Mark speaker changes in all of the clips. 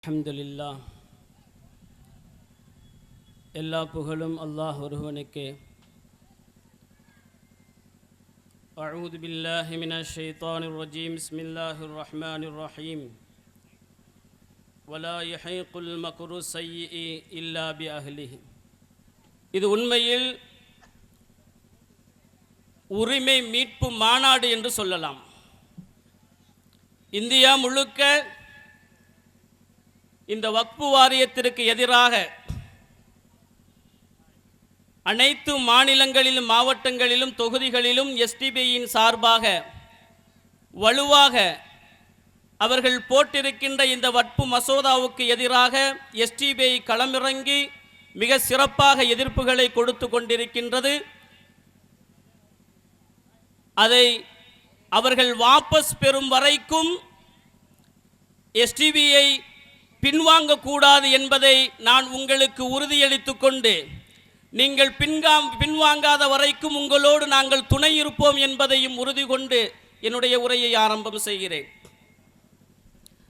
Speaker 1: அல்ஹம்துலில்லாஹ். எல்லா புகழும் அல்லாஹ் ஒருவனுக்கே. அஊது பில்லாஹி மினஷ் ஷைத்தானிர் ரஜீம். பிஸ்மில்லாஹிர் ரஹ்மானிர் ரஹீம். வலா யஹீகுல் மக்ரு ஸய்யிஇ இல்லா பிஅஹ்லிஹி. இது உண்மையில் உரிமை மீட்பு மாநாடு என்று சொல்லலாம். இந்தியா முழுக்க இந்த வக்ஃபு வாரியத்திற்கு எதிராக அனைத்து மாநிலங்களிலும் மாவட்டங்களிலும் தொகுதிகளிலும் எஸ்டிபியின் சார்பாக வலுவாக அவர்கள் போட்டிருக்கின்ற இந்த வக்ஃபு மசோதாவுக்கு எதிராக எஸ்டிபிஐ களமிறங்கி மிக சிறப்பாக எதிர்ப்புகளை கொடுத்து கொண்டிருக்கின்றது. அதை அவர்கள் வாபஸ் பெறும் வரைக்கும் எஸ்டிபிஐ பின்வாங்கக்கூடாது என்பதை நான் உங்களுக்கு உறுதியளித்து கொண்டு, நீங்கள் பின்வாங்காத வரைக்கும் உங்களோடு நாங்கள் துணை இருப்போம் என்பதையும் உறுதி கொண்டு என்னுடைய உரையை ஆரம்பம் செய்கிறேன்.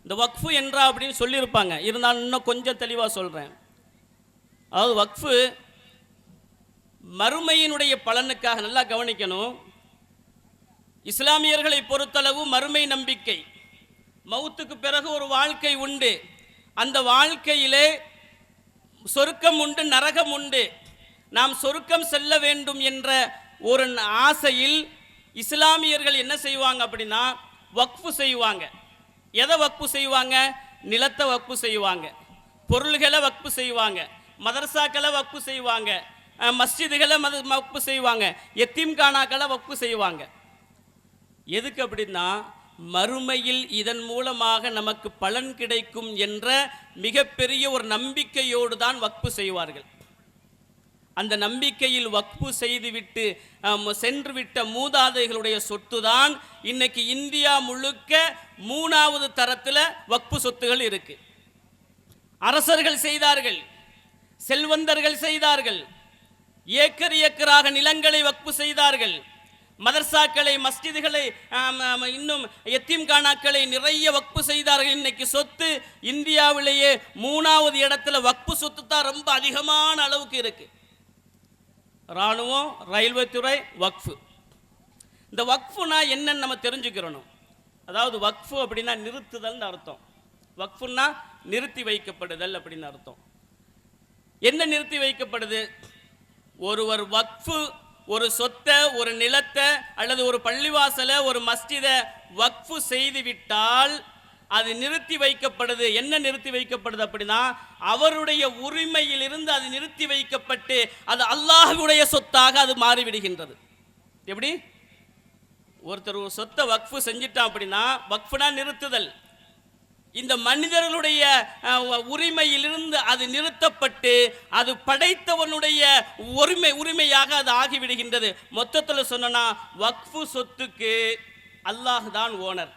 Speaker 1: இந்த வக்ஃபு என்றா அப்படின்னு சொல்லியிருப்பாங்க, இருந்தாலும் இன்னும் கொஞ்சம் தெளிவாக சொல்கிறேன். அதாவது வக்ஃபு மறுமையினுடைய பலனுக்காக, நல்லா கவனிக்கணும். இஸ்லாமியர்களை பொறுத்தளவு மறுமை நம்பிக்கை, மௌத்துக்கு பிறகு ஒரு வாழ்க்கை உண்டு. அந்த வாழ்க்கையிலே சொர்க்கம் உண்டு, நரகம் உண்டு. நாம் சொர்க்கம் செல்ல வேண்டும் என்ற ஒரு ஆசையில் இஸ்லாமியர்கள் என்ன செய்வாங்க அப்படின்னா வக்ஃபு செய்வாங்க. எதை வக்ஃபு செய்வாங்க? நிலத்தை வக்ஃபு செய்வாங்க, பொருள்களை வக்ஃபு செய்வாங்க, மதரசாக்களை வக்ஃபு செய்வாங்க, மஸ்ஜிதுகளை வக்ஃபு செய்வாங்க, எத்தீம்கானாக்களை வக்ஃபு செய்வாங்க. எதுக்கு அப்படின்னா மறுமையில் இதன் மூலமாக நமக்கு பலன் கிடைக்கும் என்ற மிகப்பெரிய ஒரு நம்பிக்கையோடு தான் வக்ஃபு செய்வார்கள். அந்த நம்பிக்கையில் வக்ஃபு செய்துவிட்டு சென்றுவிட்ட மூதாதைகளுடைய சொத்து தான் இன்னைக்கு இந்தியா முழுக்க 3வது தரத்தில் வக்ஃபு சொத்துகள் இருக்கு. அரசர்கள் செய்தார்கள், செல்வந்தர்கள் செய்தார்கள், ஏக்கர் ஏக்கராக நிலங்களை வக்ஃபு செய்தார்கள், மதர்சாக்களை, மஸ்ஜிதுகளை, இன்னும் எத்தீம்கானாக்களை நிறைய வக்ஃபு செய்தார்கள். இன்னைக்கு சொத்து இந்தியாவிலேயே 3வது இடத்துல வக்ஃபு சொத்து தான் ரொம்ப அதிகமான அளவுக்கு இருக்கு. இராணுவம், ரயில்வே துறை, வக்ஃபு. இந்த வக்ஃபுனா என்னன்னு நம்ம தெரிஞ்சுக்கிறணும். அதாவது வக்ஃபு அப்படின்னா நிறுத்துதல்னு அர்த்தம். வக்ஃபுன்னா நிறுத்தி வைக்கப்படுதல் அப்படின்னு அர்த்தம். என்ன நிறுத்தி வைக்கப்படுது? ஒருவர் வக்ஃபு ஒரு சொத்தை, ஒரு நிலத்தை அல்லது ஒரு பள்ளிவாசலை, ஒரு மஸ்ஜிதை வக்ஃபு செய்து விட்டால் அது நிறுத்தி வைக்கப்படுது. என்ன நிறுத்தி வைக்கப்படுது அப்படின்னா அவருடைய உரிமையிலிருந்து அது நிறுத்தி வைக்கப்பட்டு அது அல்லாஹ்வுடைய சொத்தாக அது மாறிவிடுகின்றது. எப்படி? ஒருத்தர் ஒரு சொத்தை வக்ஃபு செஞ்சிட்டான் அப்படின்னா வக்ஃபுனா நிறுத்துதல். இந்த மனிதர்களுடைய உரிமையிலிருந்து அது நிறுத்தப்பட்டு அது படைத்தவனுடைய உரிமையாக அது ஆகிவிடுகின்றது. மொத்தத்தில் சொன்னா வக்ஃபு சொத்துக்கு அல்லாஹ் தான் ஓனர்.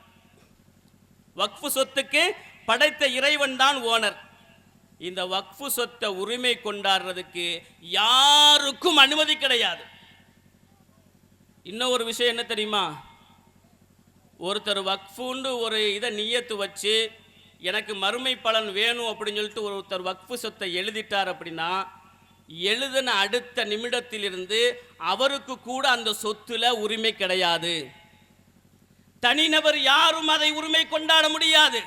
Speaker 1: வக்ஃபு சொத்துக்கு படைத்த இறைவன் தான் ஓனர். இந்த வக்ஃபு சொத்தை உரிமை கொண்டாடுறதுக்கு யாருக்கும் அனுமதி கிடையாது. இன்னும் ஒரு விஷயம் என்ன தெரியுமா? ஒருத்தர் வக்ஃபுண்டு ஒரு இதை நியத்து வச்சு எனக்கு மறுமை பலன் வேணும் அப்படின்னு சொல்லிட்டு ஒருத்தர் வக்ஃபு சொத்தை எழுதிட்டார் அப்படின்னா எழுதின அடுத்த நிமிடத்திலிருந்து அவருக்கு கூட அந்த சொத்துல உரிமை கிடையாது. தனிநபர் யாரும் அதை உரிமை கொண்டாட முடியாது.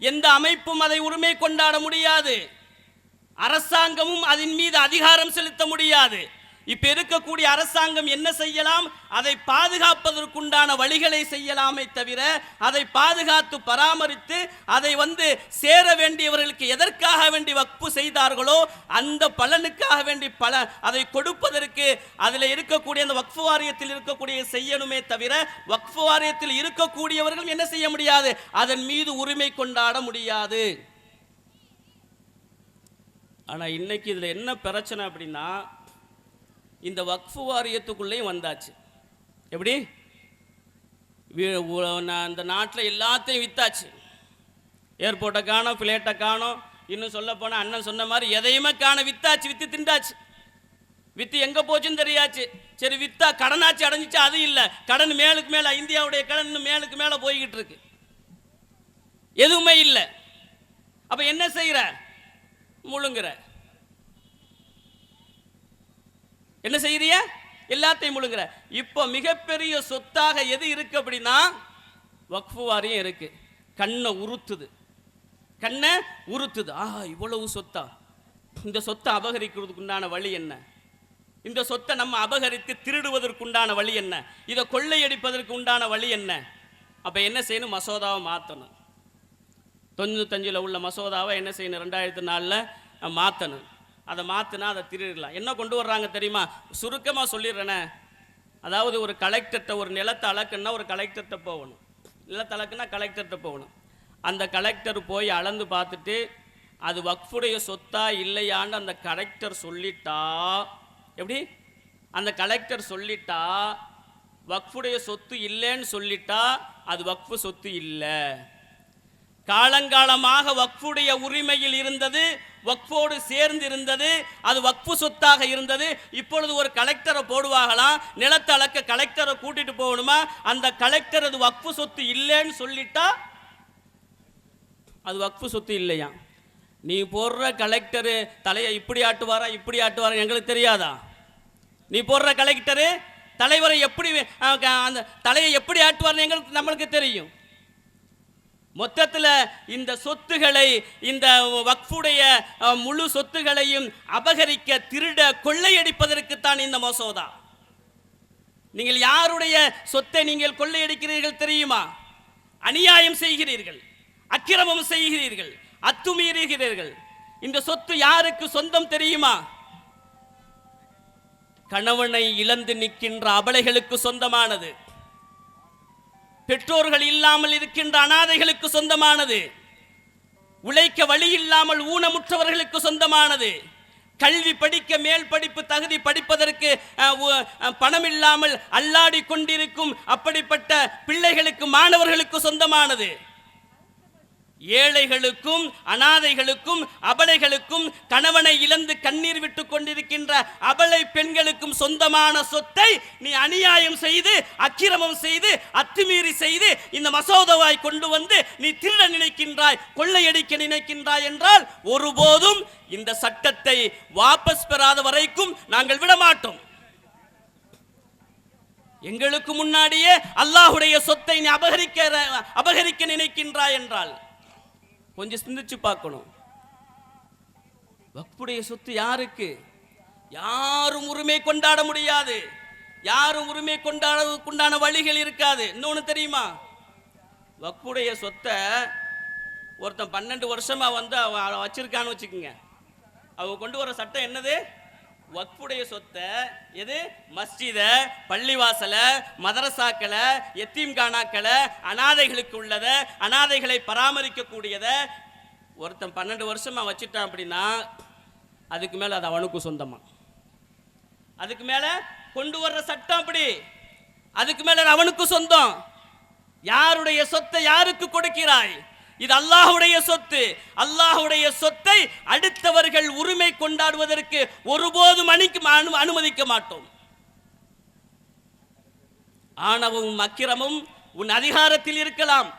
Speaker 1: எந்த அமைப்பும் அதை உரிமை கொண்டாட முடியாது. அரசாங்கமும் அதன் மீது அதிகாரம் செலுத்த முடியாது. இப்ப இருக்கக்கூடிய அரசாங்கம் என்ன செய்யலாம்? அதை பாதுகாப்பதற்குண்டான வழிகளை செய்யலாமே தவிர அதை பாதுகாத்து பராமரித்து அதை சேர வேண்டியவர்களுக்கு எதற்காக வேண்டி வக்ஃபு செய்தார்களோ அந்த பலனுக்காக வேண்டி அதை கொடுப்பதற்கு அதில் இருக்கக்கூடிய அந்த வக்ஃபு வாரியத்தில் இருக்கக்கூடிய செய்யணுமே தவிர வக்ஃபு வாரியத்தில் இருக்கக்கூடியவர்கள் என்ன செய்ய முடியாது? அதன் மீது உரிமை கொண்டாட முடியாது. ஆனா இன்னைக்கு இதுல என்ன பிரச்சனை அப்படின்னா இந்த வக்ஃபு வாரியத்துக்குள்ளேயும் வந்தாச்சு. எப்படி? அந்த நாட்டில் எல்லாத்தையும் வித்தாச்சு. ஏர்போர்ட்டை காணோம், ஃப்ளைட்டை காணோம், இன்னும் சொல்ல போனால் அண்ணன் சொன்ன மாதிரி எதையுமே காண வித்தாச்சு, வித்து திண்டாச்சு. வித்து எங்கே போச்சுன்னு தெரியாச்சு. சரி வித்தா கடனாச்சு அடைஞ்சிச்சு, அது இல்லை. கடன் மேலுக்கு மேலே, இந்தியாவுடைய கடன் மேலுக்கு மேலே போய்கிட்டு இருக்கு. எதுவுமே இல்லை. அப்ப என்ன செய்யற? முழுங்குற. என்ன செய்யறிய? எல்லாத்தையும் முழுங்குற. இப்போ மிகப்பெரிய சொத்தாக எது இருக்கு அப்படின்னா வக்ஃபு வாரியம் இருக்கு. கண்ணை உறுத்துது, கண்ணை உறுத்துது. இவ்வளவு சொத்தா? இந்த சொத்தை அபகரிக்கிறதுக்கு உண்டான வழி என்ன? இந்த சொத்தை நம்ம அபகரித்து திருடுவதற்குண்டான வழி என்ன? இதை கொள்ளையடிப்பதற்கு உண்டான வழி என்ன? அப்போ என்ன செய்யணும்? மசோதாவை மாற்றணும். 95 உள்ள மசோதாவை என்ன செய்யணும்? 2004 மாற்றணும். அதை மாற்றினா அதை திருடலாம். என்ன கொண்டு வர்றாங்க தெரியுமா? சுருக்கமாக சொல்லிடுறேனே. அதாவது ஒரு கலெக்டர்கிட்ட ஒரு நிலத்தை அளக்குன்னா ஒரு கலெக்டர்கிட்ட போகணும். நிலத்தை அளக்குன்னா கலெக்டர்கிட்ட போகணும். அந்த கலெக்டர் போய் அளந்து பார்த்துட்டு அது வக்ஃபுடைய சொத்தா இல்லையான்னு அந்த கலெக்டர் சொல்லிட்டா, எப்படி? அந்த கலெக்டர் சொல்லிட்டா வக்ஃபுடைய சொத்து இல்லைன்னு சொல்லிட்டா அது வக்ஃபு சொத்து இல்லை. காலங்காலமாக வக்ஃபுடைய உரிமையில் இருந்தது, வக்ஃபோடு சேர்ந்து இருந்தது, அது வக்ஃபு சொத்தாக இருந்தது. இப்பொழுது ஒரு கலெக்டரை போடுவாங்களாம், நிலத்தை அளக்க கலெக்டரை கூட்டிட்டு போகணுமா? அந்த கலெக்டர் அது வக்ஃபு சொத்து இல்லைன்னு சொல்லிட்டா அது வக்ஃபு சொத்து இல்லையா? நீ போடுற கலெக்டரு தலையை இப்படி ஆட்டுவாரா இப்படி ஆட்டுவாரா எங்களுக்கு தெரியாதா? நீ போடுற கலெக்டரு தலைவரை எப்படி அந்த தலையை எப்படி ஆட்டுவார்னு எங்களுக்கு நம்மளுக்கு தெரியும். மொத்தத்தில் இந்த சொத்துக்களை, இந்த வக்ஃபுடைய முழு சொத்துகளையும் அபகரிக்க, திருட, கொள்ளையடிப்பதற்குத்தான் இந்த மசோதா. நீங்கள் யாருடைய சொத்தை நீங்கள் கொள்ளையடிக்கிறீர்கள் தெரியுமா? அநியாயம் செய்கிறீர்கள், அக்கிரமம் செய்கிறீர்கள், அத்துமீறுகிறீர்கள். இந்த சொத்து யாருக்கு சொந்தம் தெரியுமா? கணவனை இழந்து நிற்கின்ற அபலைகளுக்கு சொந்தமானது, பெற்றோர்கள் இல்லாமல் இருக்கின்ற அனாதைகளுக்கு சொந்தமானது, உழைக்க வழி இல்லாமல் ஊனமுற்றவர்களுக்கு சொந்தமானது, கல்வி படிக்க மேல் படிப்பு தகுதி படிப்பதற்கு பணம் இல்லாமல் அல்லாடி கொண்டிருக்கும் அப்படிப்பட்ட பிள்ளைகளுக்கு, மாணவர்களுக்கு சொந்தமானது, ஏழைகளுக்கும் அனாதைகளுக்கும் அபலைகளுக்கும் கணவனை இழந்து கண்ணீர் விட்டு கொண்டிருக்கின்ற அபலை பெண்களுக்கும் சொந்தமான சொத்தை நீ அநியாயம் செய்து, அக்கிரமம் செய்து, அத்துமீறி செய்து இந்த மசோதாவாய் கொண்டு வந்து நீ திருட நினைக்கின்றாய், கொள்ளையடிக்க நினைக்கின்றாய் என்றால் ஒருபோதும் இந்த சட்டத்தை வாபஸ் பெறாத வரைக்கும் நாங்கள் விடமாட்டோம். எங்களுக்கு முன்னாடியே அல்லாஹ்வுடைய சொத்தை நீ அபகரிக்க நினைக்கின்றாய் என்றால் கொஞ்சம் சிந்திச்சு பார்க்கணும். வக்ஃபுடைய சொத்து யாருக்கு? யாரும் உரிமை கொண்டாட முடியாது, யாரும் உரிமை கொண்டாடுவதற்குண்டான வழிகள் இருக்காது. இன்னொன்று தெரியுமா? வக்ஃபுடைய சொத்தை ஒருத்தன் 12 வருஷமா வந்து அவன் வச்சிருக்கான்னு வச்சுக்கோங்க. அவங்க கொண்டு வர சட்டம் என்னது? வக்ஃபுடைய சொத்தை எது? மஸ்ஜித, பள்ளிவாசல, மதரசாக்களை, எத்தீம்கானாக்களை, அனாதைகளுக்கு உள்ளத, அனாதைகளை பராமரிக்க கூடியத ஒருத்தன் 12 வருஷமா வச்சுட்டான் அப்படின்னா அதுக்கு மேல அது அவனுக்கு சொந்தமா. அதுக்கு மேல கொண்டு வர்ற சட்டம் அப்படி, அதுக்கு மேல அவனுக்கு சொந்தம். யாருடைய சொத்தை யாருக்கு கொடுக்கிறாய்? இது அல்லாஹ்வுடைய சொத்து. அல்லாஹ்வுடைய சொத்தை அடுத்தவர்கள் உரிமை கொண்டாடுவதற்கு ஒருபோதும் அனுமதிக்க மாட்டோம். ஆணவமும் அக்கிரமும் உன் அதிகாரத்தில் இருக்கலாம்.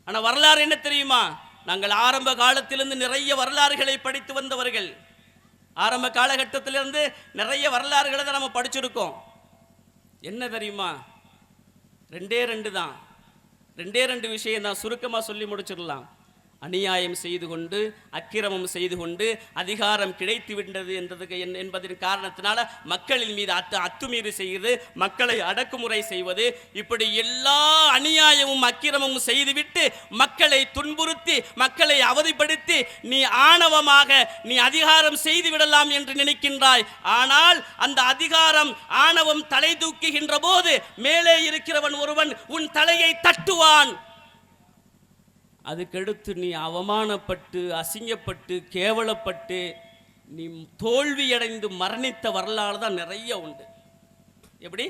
Speaker 1: ஆனா வரலாறு என்ன தெரியுமா? நாங்கள் ஆரம்ப காலத்திலிருந்து நிறைய வரலாறுகளை படித்து வந்தவர்கள். ஆரம்ப காலகட்டத்திலிருந்து நிறைய வரலாறுகளை தான் நம்ம படிச்சிருக்கோம். என்ன தெரியுமா? 2 தான், 2 விஷயம் தான். சுருக்கமாக சொல்லி முடிச்சிடலாம். அநியாயம் செய்து கொண்டு, அக்கிரமம் செய்து கொண்டு அதிகாரம் கிடைத்து விட்டது என்பதன் காரணத்தினால மக்களின் மீது அத்துமீறி செய்வது, மக்களை அடக்குமுறை செய்வது, இப்படி எல்லா அநியாயமும் அக்கிரமமும் செய்துவிட்டு மக்களை துன்புறுத்தி, மக்களை அவதிப்படுத்தி நீ ஆணவமாக நீ அதிகாரம் செய்து விடலாம் என்று நினைக்கின்றாய். ஆனால் அந்த அதிகாரம், ஆணவம் தலை தூக்குகின்ற போது மேலே இருக்கிறவன் ஒருவன் உன் தலையை தட்டுவான். அதுக்கடுத்து நீ அவமானப்பட்டு, அசிங்கப்பட்டு, கேவலப்பட்டு நீ தோல்வியடைந்து மரணித்த வரலாறு தான் நிறைய உண்டு. எப்படி?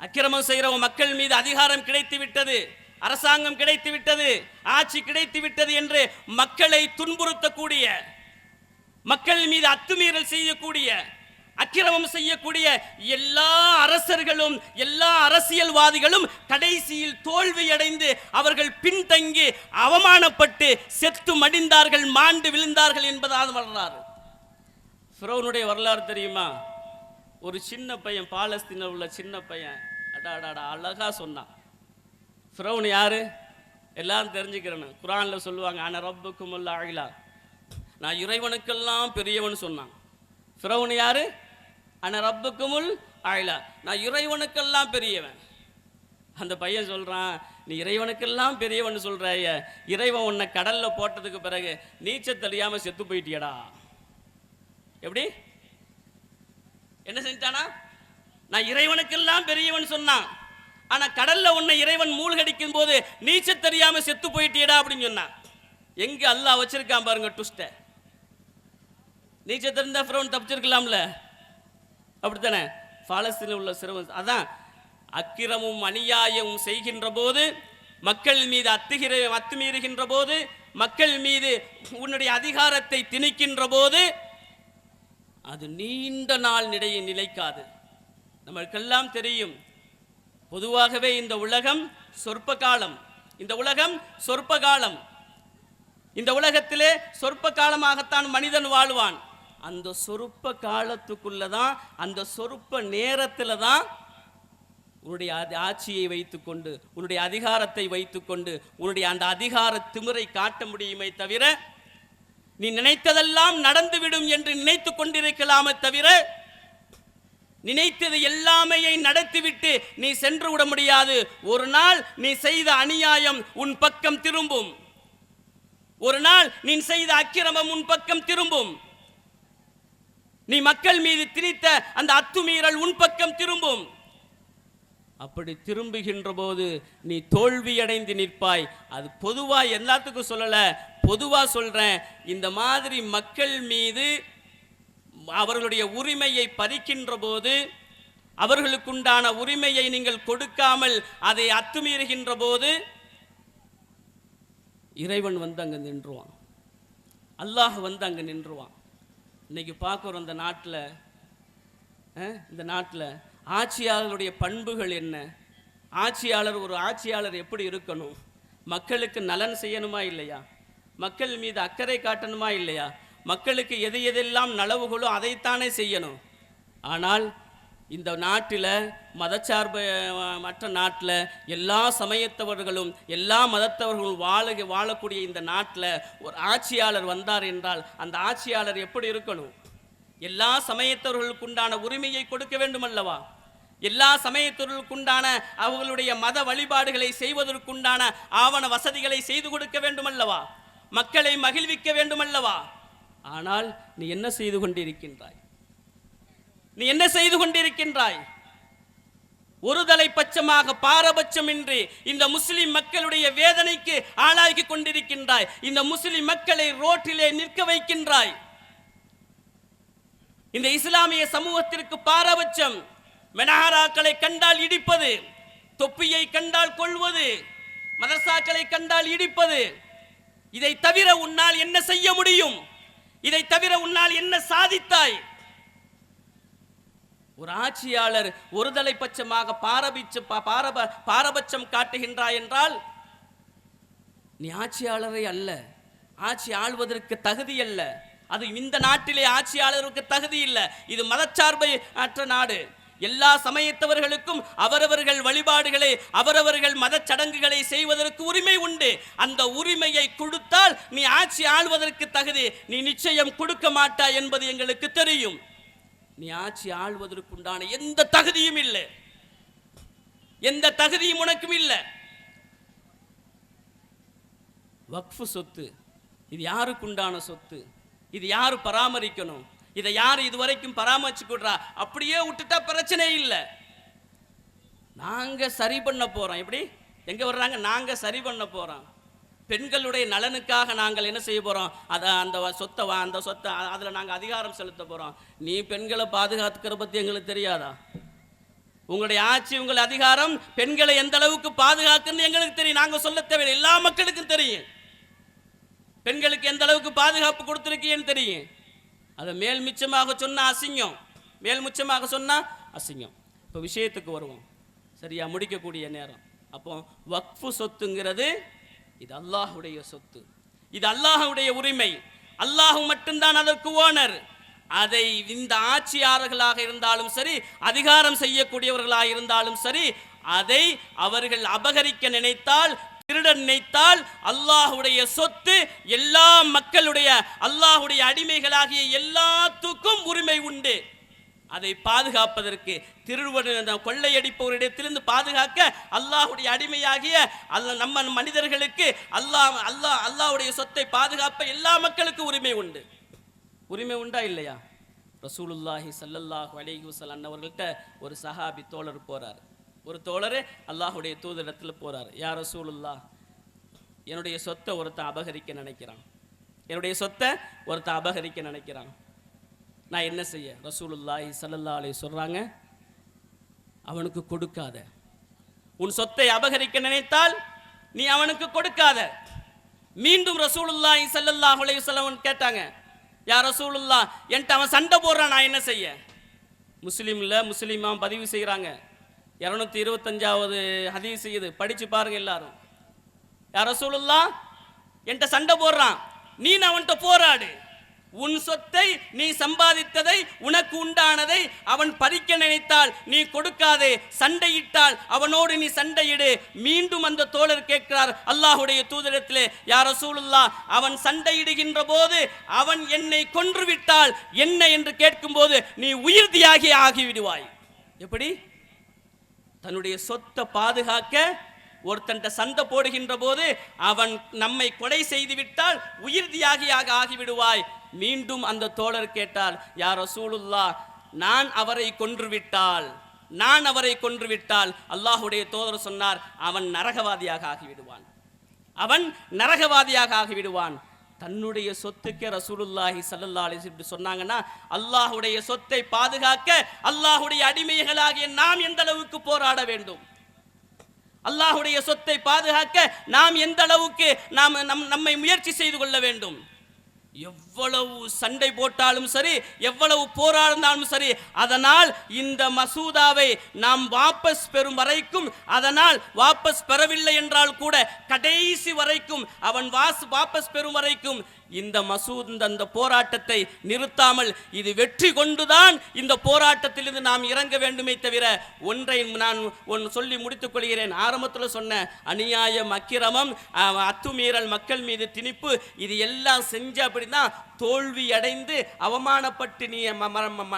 Speaker 1: அக்கிரமம் செய்கிறவங்க மக்கள் மீது அதிகாரம் கிடைத்து விட்டது, அரசாங்கம் கிடைத்து விட்டது, ஆட்சி கிடைத்து விட்டது என்று மக்களை துன்புறுத்தக்கூடிய, மக்கள் மீது அத்துமீறல் செய்யக்கூடிய, அக்கிரமம் செய்யக்கூடிய எல்லா அரசர்களும் எல்லா அரசியல்வாதிகளும் கடைசியில் தோல்வியடைந்து அவர்கள் பின்தங்கி அவமானப்பட்டு செத்து மடிந்தார்கள், மாண்டு விழுந்தார்கள் என்பதாக வரலாறு. ஃபிரௌனுடைய வரலாறு தெரியுமா? ஒரு சின்ன பையன், பாலஸ்தீனில் உள்ள சின்ன பையன், அடாடாடா அழகா சொன்னான். ஃபிரௌன் யாரு? எல்லாரும் தெரிஞ்சுக்கிறேன்னு குர்ஆன்ல சொல்லுவாங்க, அன ரப்புக்குமுல் அலா, நான் இறைவனுக்கெல்லாம் பெரியவன் சொன்னான். ஃபிரௌன் யாரு? அன ரப்புக்குமுல் அலா, நான் இறைவனுக்கெல்லாம் பெரியவன். அந்த பையன் சொல்றான், நீ இறைவனுக்கெல்லாம் பெரியவன் சொல்றாய, இறைவன் உன்னை கடல்ல போட்டதுக்கு பிறகு நீச்சல் தெரியாம செத்து போயிட்டியடா. எப்படி என்ன செஞ்சானா? நான் இறைவனுக்கெல்லாம் பெரியவன் சொன்னான், ஆனா கடல்ல உன்னை இறைவன் மூழ்கடிக்கும் போது நீச்சல் தெரியாம செத்து போயிட்டியடா அப்படின்னு சொன்னான். எங்க அல்லாஹ் வச்சிருக்கான் பாருங்க ட்விஸ்ட. நீச்சல் தெரிந்த ஃபிரௌன் தப்பிச்சிருக்கலாம்ல, அப்படித்தானே? பாலஸ்தீனில் உள்ள சிறுவன் அதான், அக்கிரமும் அநியாயமும் செய்கின்ற போது, மக்கள் மீது அத்துமீறுகின்ற போது, மக்கள் மீது உன்னுடைய அதிகாரத்தை திணிக்கின்ற போது அது நீண்ட நாள் நிலைக்காது. நமக்கெல்லாம் தெரியும், பொதுவாகவே இந்த உலகம் சொற்ப காலம். இந்த உலகம் சொற்ப காலம். இந்த உலகத்திலே சொற்ப காலமாகத்தான் மனிதன் வாழ்வான். அந்த சொற்ப காலத்துக்குள்ளதான், அந்த சொற்ப நேரத்தில் தான் உன்னுடைய ஆட்சியை வைத்துக்கொண்டு, உன்னுடைய அதிகாரத்தை வைத்துக்கொண்டு, உன்னுடைய அந்த அதிகார திமிரை காட்ட முடியுமே தவிர, நீ நினைத்ததெல்லாம் நடந்துவிடும் என்று நினைத்து கொண்டிருக்கலாமே தவிர, நினைத்தது எல்லாமே நடத்திவிட்டு நீ சென்று விட முடியாது. ஒரு நாள் நீ செய்த அநியாயம் உன் பக்கம் திரும்பும். ஒரு நாள் நீ செய்த அக்கிரமம் உன் பக்கம் திரும்பும். நீ மக்கள் மீது திணித்த அந்த அத்துமீறல் உன் பக்கம் திரும்பும். அப்படி திரும்புகின்ற போது நீ தோல்வியடைந்து நிற்பாய். அது பொதுவா எல்லாத்துக்கும் சொல்லல, பொதுவா சொல்றேன். இந்த மாதிரி மக்கள் மீது அவர்களுடைய உரிமையை பறிக்கின்ற போது, அவர்களுக்குண்டான உரிமையை நீங்கள் கொடுக்காமல் அதை அத்துமீறுகின்ற போது இறைவன் வந்து அங்க நின்றுவான், அல்லாஹ் வந்து அங்க நின்றுவான். இன்னைக்கு பார்க்குறோம் இந்த நாட்டில் ஆட்சியாளருடைய பண்புகள் என்ன? ஒரு ஆட்சியாளர் எப்படி இருக்கணும்? மக்களுக்கு நலன் செய்யணுமா இல்லையா? மக்கள் மீது அக்கறை காட்டணுமா இல்லையா? மக்களுக்கு எதெல்லாம் நலவுகளோ அதைத்தானே செய்யணும். ஆனால் இந்த நாட்டில், மதச்சார்பு மற்ற நாட்டில், எல்லா சமயத்தவர்களும் எல்லா மதத்தவர்களும் வாழக்கூடிய இந்த நாட்டில் ஒரு ஆட்சியாளர் வந்தார் என்றால் அந்த ஆட்சியாளர் எப்படி இருக்கணும்? எல்லா சமயத்தவர்களுக்குண்டான உரிமையை கொடுக்க வேண்டும் அல்லவா? எல்லா சமயத்தவர்களுக்குண்டான அவர்களுடைய மத வழிபாடுகளை செய்வதற்குண்டான ஆவண வசதிகளை செய்து கொடுக்க வேண்டும் அல்லவா? மக்களை மகிழ்விக்க வேண்டும் அல்லவா? ஆனால் நீ என்ன செய்து கொண்டிருக்கின்றாய்? நீ என்ன செய்து கொண்டிருக்கின்றாய்? ஒருதலை பட்சமாக பாரபட்சமின்றி இந்த முஸ்லிம் மக்களுடைய வேதனைக்கு ஆளாகி கொண்டிருக்கின்றாய். இந்த முஸ்லிம் மக்களை ரோட்டிலே நிற்க வைக்கின்றாய். இந்த இஸ்லாமிய சமூகத்திற்கு பாரபட்சம். மெனஹராக்களை கண்டால் இடிப்பது, தொப்பியை கண்டால் கொள்வது, மதரசாக்களை கண்டால் இடிப்பது. இதை தவிர உன்னால் என்ன செய்ய முடியும்? இதை தவிர உன்னால் என்ன சாதித்தாய்? ஒரு ஆட்சியாளர் ஒருதலை பட்சமாக பாரபட்சம் காட்டுகின்றாய் என்றால் நீ ஆட்சியாளரை அல்ல, ஆட்சி ஆள்வதற்கு தகுதி அல்ல. அது இந்த நாட்டிலே ஆட்சியாளருக்கு தகுதி இல்லை. இது மதச்சார்பை அற்ற நாடு. எல்லா சமயத்தவர்களுக்கும் அவரவர்கள் வழிபாடுகளை, அவரவர்கள் மத சடங்குகளை செய்வதற்கு உரிமை உண்டு. அந்த உரிமையை கொடுத்தால் நீ ஆட்சி ஆள்வதற்கு தகுதி. நீ நிச்சயம் கொடுக்க மாட்டாய் என்பது எங்களுக்கு தெரியும். நீ ஆட்சி ஆள்வதற்குண்டான எந்த தகுதியும் இல்லை, எந்த தகுதியும் உனக்கும் இல்லை. வக்ஃபு சொத்து, இது யாருக்குண்டான சொத்து? இது யாரு பராமரிக்கணும்? இதை யார் இதுவரைக்கும் பராமரிச்சு கொடுறா? அப்படியே விட்டுட்டா பிரச்சனை இல்லை. நாங்க சரி பண்ண போறோம். எப்படி எங்க வர்றாங்க? நாங்க சரி பண்ண போறோம். பெண்களுடைய நலனுக்காக நாங்கள் என்ன செய்ய போறோம்? அந்த சொத்தை அதுல நாங்க அதிகாரம் செலுத்த போறோம். நீ பெண்களை பாதுகாத்துக்கிற பத்தி எங்களுக்கு தெரியாதா? உங்களுடைய ஆட்சி, உங்கள் அதிகாரம் பெண்களை எந்த அளவுக்கு பாதுகாக்குன்னு எங்களுக்கு தெரியும். நாங்க சொல்ல தேவையில்லை, எல்லா மக்களுக்கும் தெரியும். பெண்களுக்கு எந்த அளவுக்கு பாதுகாப்பு கொடுத்திருக்கீன்னு தெரியும். அதை மேல் மிச்சமாக சொன்ன அசிங்கம். மேல்முச்சமாக சொன்னா அசிங்கம். இப்போ விஷயத்துக்கு வருவோம், சரியா? முடிக்கக்கூடிய நேரம். அப்போ வக்ஃபு சொத்துங்கிறது இது அல்லாஹுடைய சொத்து, இது அல்லாஹுடைய உரிமை. அல்லாஹ் மட்டும்தான் அதற்கு ஓனர். அதை இந்த ஆட்சியாளர்களாக இருந்தாலும் சரி, அதிகாரம் செய்யக்கூடியவர்களாக இருந்தாலும் சரி, அதை அவர்கள் அபகரிக்க நினைத்தால், திருட நினைத்தால், அல்லாஹுடைய சொத்து எல்லா மக்களுடைய, அல்லாஹுடைய அடிமைகளாகிய எல்லாத்துக்கும் உரிமை உண்டு. அதை பாதுகாப்பதற்கு, கொள்ளையடிப்பவரிடத்திலிருந்து பாதுகாக்க அல்லாஹுடைய அடிமையாகிய நம்ம மனிதர்களுக்கு அல்லாஹுடைய சொத்தை பாதுகாப்ப எல்லா மக்களுக்கும் உரிமை உண்டு. உரிமை உண்டா இல்லையா? ரசூலுல்லாஹி ஸல்லல்லாஹு அலைஹி வஸல்லம் அவர்கள்ட்ட ஒரு சஹாபி தோழர் போறார். ஒரு தோழர் அல்லாஹுடைய தூதரிடத்தில் போறார். யா ரசூலுல்லாஹ், என்னுடைய சொத்தை ஒருத்தன் அபகரிக்க நினைக்கிறான், என்னுடைய சொத்தை ஒருத்தன் அபகரிக்க நினைக்கிறான், நான் என்ன செய்ய? ரசூலுல்லாஹி ஸல்லல்லாஹு அலைஹி சொல்றாங்க, அவனுக்கு கொடுக்காத. உன் சொத்தை அபகரிக்க நினைத்தால் நீ அவனுக்கு கொடுக்காத. மீண்டும் ரசூலுல்லாஹி ஸல்லல்லாஹு அலைஹி வஸல்லம் கேட்டாங்க, யா ரசூலுல்லாஹ், என்கிட்ட அவன் சண்டை போடுறான், நான் என்ன செய்ய? முஸ்லிமா பதிவு செய்கிறாங்க. 225வது ஹதீஸ் இது, படிச்சு பாருங்க எல்லாரும். யா ரசூலுல்லாஹ், என்கிட்ட சண்டை போடுறான், நீ அவன்கிட்ட போராடு. உன் சொத்தை, நீ சம்பாதித்ததை, உனக்கு உண்டானதை அவன் பறிக்க நினைத்தால் நீ கொடுக்காதே, சண்டையிட்டால் அவனோடு நீ சண்டையிடு. மீண்டும் அந்த தோழர் கேட்கிறார் அல்லாஹுடைய தூதரிடத்திலே, யா ரசூலுல்லாஹ், அவன் சண்டையிடுகின்ற போது அவன் என்னை கொன்றுவிட்டால் என்ன என்று கேட்கும்போது நீ உயிர் தியாகி ஆகிவிடுவாய். எப்படி? தன்னுடைய சொத்தை பாதுகாக்க ஒருத்தன் சண்டை போடுகின்ற போது அவன் நம்மை கொலை செய்து விட்டால் உயிர் தியாகியாக ஆகிவிடுவாய். மீண்டும் அந்த தோழர் கேட்டார், யா ரசூலுல்லாஹ், நான் அவரை கொன்றுவிட்டால் அல்லாஹுடைய தோழர் சொன்னார், அவன் நரகவாதியாக ஆகிவிடுவான், அவன் நரகவாதியாக ஆகிவிடுவான். தன்னுடைய சொத்துக்கே ரசூலுல்லாஹி ஸல்லல்லாஹு அலைஹி வஸல்லம் சொன்னாங்கன்னா, அல்லாஹுடைய சொத்தை பாதுகாக்க அல்லாஹுடைய அடிமைகளாகிய நாம் எந்த அளவுக்கு போராட வேண்டும்? அல்லாஹுடைய சொத்தை பாதுகாக்க நாம் எந்த அளவுக்கு நம்மை முயற்சி செய்து கொள்ள வேண்டும்? எவ்வளவு சண்டை போட்டாலும் சரி, எவ்வளவு போராடினாலும் சரி, அதனால் இந்த மசூதாவை நாம் வாபஸ் பெறும் வரைக்கும், அதனால் வாபஸ் பெறவில்லை என்றால் கூட கடைசி வரைக்கும், அவன் வாபஸ் பெறும் வரைக்கும் இந்த அந்த போராட்டத்தை நிறுத்தாமல், இது வெற்றி கொண்டுதான் இந்த போராட்டத்திலிருந்து நாம் இறங்க வேண்டுமே தவிர, ஒன்றை நான் சொல்லி முடித்துக் கொள்கிறேன். ஆரம்பத்தில் சொன்ன அநியாயம், அக்கிரமம், அத்துமீறல், மக்கள் மீது திணிப்பு, இது எல்லாம் செஞ்ச அப்படின்னா தோல்வி அடைந்து அவமானப்பட்டு நீ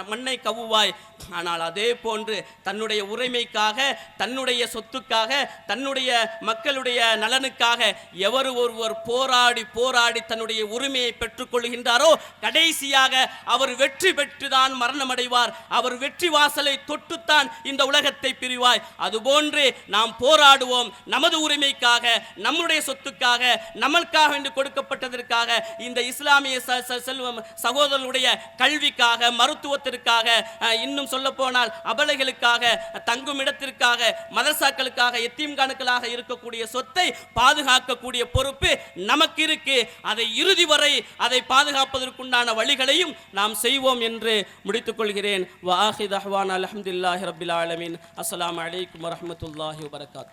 Speaker 1: மண்ணை கவுவாய். ஆனால் அதே போன்று தன்னுடைய உரிமைக்காக, தன்னுடைய சொத்துக்காக, தன்னுடைய மக்களுடைய நலனுக்காக எவர் ஒருவர் போராடி போராடி தன்னுடைய உரிமையை பெற்றுக்கொள்கின்றாரோ, கடைசியாக அவர் வெற்றி பெற்றுதான் மரணம் அடைவார். அவர் வெற்றி வாசலை தொட்டுத்தான் இந்த உலகத்தை பிரிவாய். அதுபோன்று நாம் போராடுவோம், நமது உரிமைக்காக, நம்முடைய சொத்துக்காக, நம்மளுக்காக என்று கொடுக்கப்பட்டதற்காக, இந்த இஸ்லாமிய செல்வம் சகோதரனுடைய கல்விக்காக, மருத்துவத்திற்காக, இன்னும் சொல்ல போனால் அபலைகளுக்காக, தங்கும் இடத்திற்காக, மதரசாக்களுக்காக, எத்தீம்கானுக்களாக இருக்கக்கூடிய சொத்தை பாதுகாக்கக்கூடிய பொறுப்பு நமக்கு இருக்கு. அதை இறுதி வரை அதை பாதுகாப்பதற்குண்டான வழிகளையும் நாம் செய்வோம் என்று முடித்துக் கொள்கிறேன். வ ஆகிர் தஅவானா அல்ஹம்துலில்லாஹி ரப்பில் ஆலமீன். அஸ்ஸலாமு அலைக்கும் வரஹ்மத்துல்லாஹி வபரகாத்துஹு.